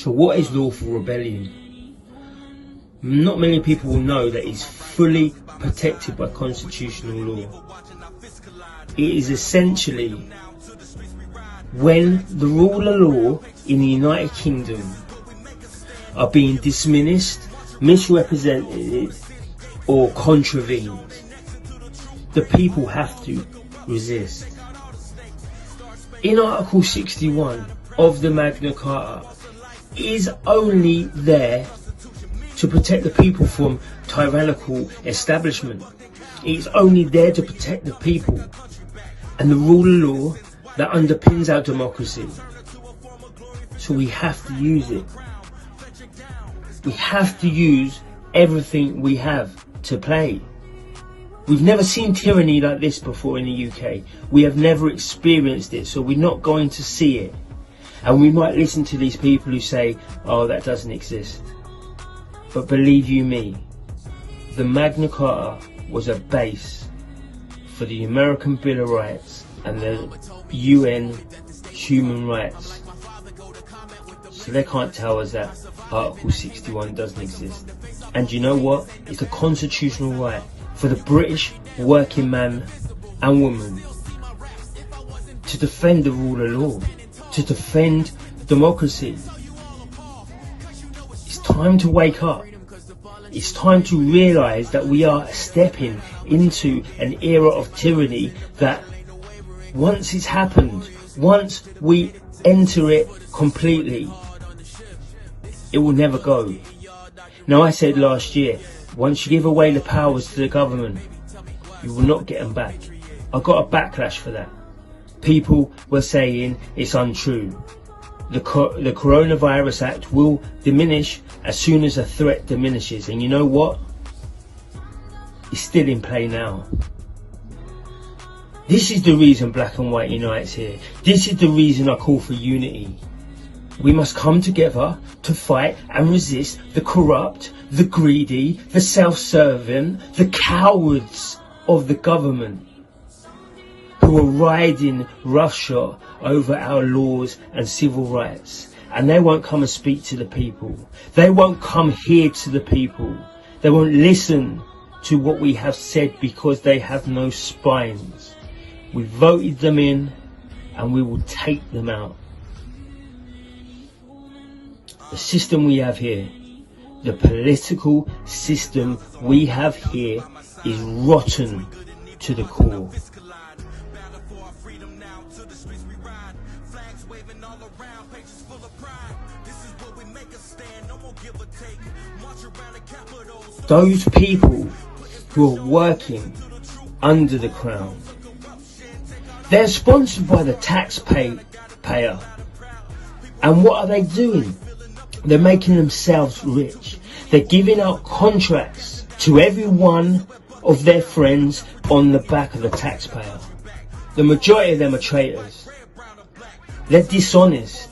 So what is lawful rebellion? Not many people will know that it's fully protected by constitutional law. It is essentially when the rule of law in the United Kingdom are being diminished, misrepresented or contravened, the people have to resist. In Article 61 of the Magna Carta is only there to protect the people from tyrannical establishment. It's only there to protect the people and the rule of law that underpins our democracy. So we have to use it. We have to use everything we have to play. We've never seen tyranny like this before in the UK. We have never experienced it, so we're not going to see it. And we might listen to these people who say, oh, that doesn't exist. But believe you me, the Magna Carta was a base for the American Bill of Rights and the UN human rights. So they can't tell us that Article 61 doesn't exist. And you know what? It's a constitutional right for the British working man and woman to defend the rule of law, to defend democracy. It's time to wake up. It's time to realise that we are stepping into an era of tyranny that once it's happened, once we enter it completely, it will never go. Now, I said last year, once you give away the powers to the government, you will not get them back. I got a backlash for that. People were saying it's untrue. The Coronavirus Act will diminish as soon as a threat diminishes. And you know what? It's still in play now. This is the reason Black and White unites here. This is the reason I call for unity. We must come together to fight and resist the corrupt, the greedy, the self-serving, the cowards of the government who are riding roughshod over our laws and civil rights. And they won't come and speak to the people. They won't come here to the people. They won't listen to what we have said because they have no spines. We voted them in and we will take them out. The system we have here, the political system we have here is rotten to the core. Those people who are working under the crown, they're sponsored by the taxpayer. And what are they doing? They're making themselves rich. They're giving out contracts to every one of their friends on the back of the taxpayer. The majority of them are traitors. They're dishonest.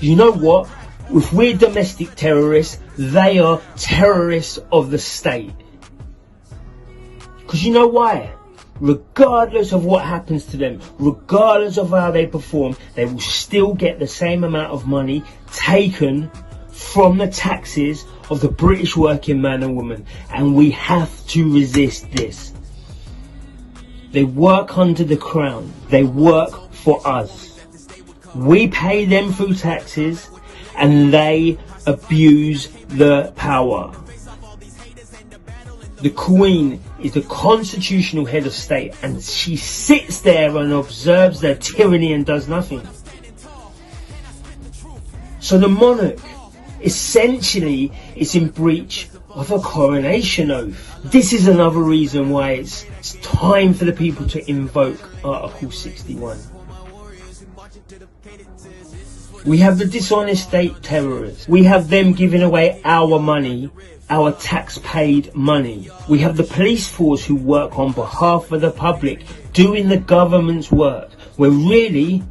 You know what? If we're domestic terrorists, they are terrorists of the state. Because you know why? Regardless of what happens to them, regardless of how they perform, they will still get the same amount of money taken from the taxes of the British working man and woman. And we have to resist this. They work under the crown. They work for us. We pay them through taxes and they abuse the power. The Queen is the constitutional head of state and she sits there and observes their tyranny and does nothing. So the monarch essentially is in breach of a coronation oath. This is another reason why it's time for the people to invoke Article 61. We have the dishonest state terrorists. We have them giving away our money, our tax-paid money. We have the police force who work on behalf of the public, doing the government's work, where really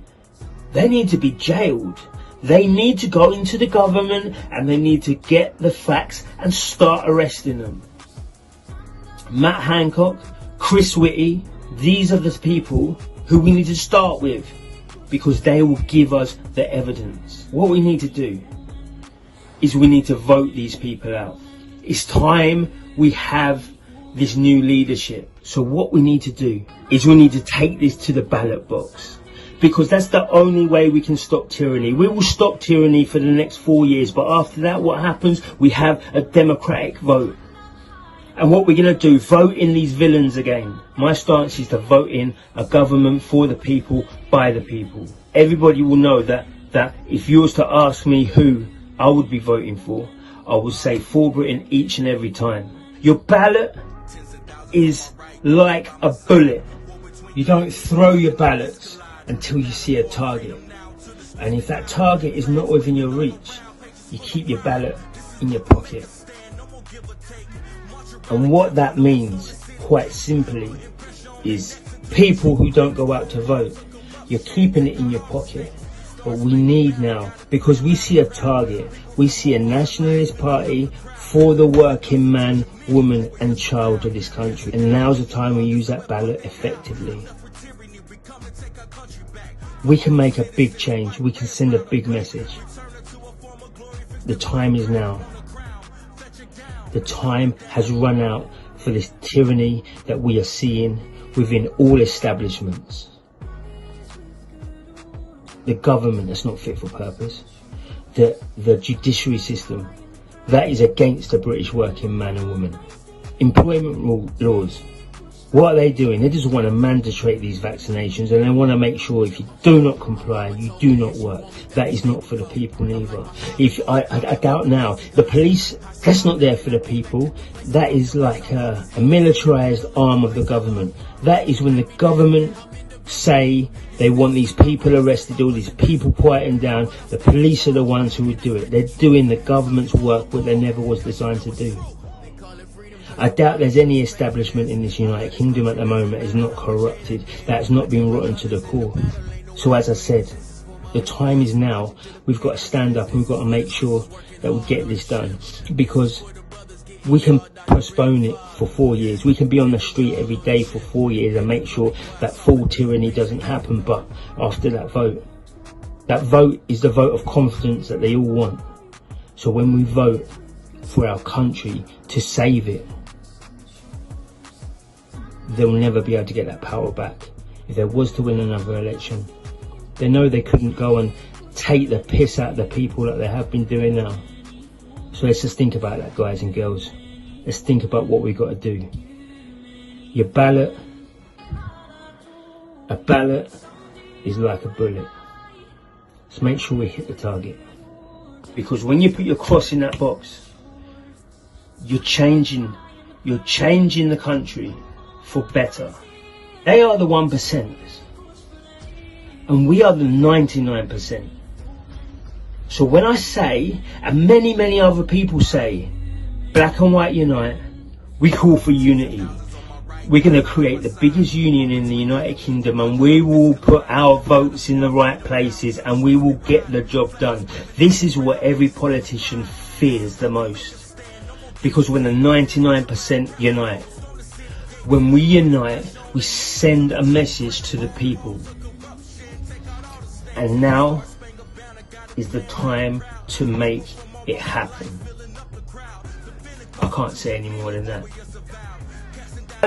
they need to be jailed. They need to go into the government and they need to get the facts and start arresting them. Matt Hancock, Chris Whitty, these are the people who we need to start with because they will give us the evidence. What we need to do, is we need to vote these people out. It's time we have this new leadership. So what we need to do is we need to take this to the ballot box, because that's the only way we can stop tyranny. We will stop tyranny for the next 4 years, but after that, what happens? We have a democratic vote. And what we're going to do, vote in these villains again. My stance is to vote in a government for the people, by the people. Everybody will know that if you was to ask me who I would be voting for, I would say for Britain each and every time. Your ballot is like a bullet. You don't throw your ballots until you see a target. And if that target is not within your reach, you keep your ballot in your pocket. And what that means, quite simply, is people who don't go out to vote, you're keeping it in your pocket. But we need now, because we see a target, we see a nationalist party for the working man, woman and child of this country. And now's the time we use that ballot effectively. We can make a big change, we can send a big message. The time is now. The time has run out for this tyranny that we are seeing within all establishments. The government that's not fit for purpose, the judiciary system that is against the British working man and woman. Employment laws, what are they doing? They just want to mandate these vaccinations, and they want to make sure if you do not comply, you do not work. That is not for the people neither. I doubt now, the police, that's not there for the people. That is like a militarised arm of the government. That is when the government say they want these people arrested, all these people quieting down, the police are the ones who would do it. They're doing the government's work, what they never was designed to do. I doubt there's any establishment in this United Kingdom at the moment that is not corrupted, that has not been rotten to the core. So as I said, the time is now. We've got to stand up and we've got to make sure that we get this done, because we can postpone it for 4 years. We can be on the street every day for 4 years and make sure that full tyranny doesn't happen. But after that vote is the vote of confidence that they all want. So when we vote for our country to save it, they'll never be able to get that power back. If there was to win another election, they know they couldn't go and take the piss out of the people that they have been doing now. So let's just think about that, guys and girls. Let's think about what we've got to do. Your ballot, a ballot is like a bullet. Let's make sure we hit the target. Because when you put your cross in that box, you're changing the country for better. They are the 1%, and we are the 99%. So when I say, and many other people say, black and white unite, we call for unity. We're going to create the biggest union in the United Kingdom, and we will put our votes in the right places, and we will get the job done. This is what every politician fears the most. Because when the 99% unite, when we unite, we send a message to the people. And now is the time to make it happen. I can't say any more than that.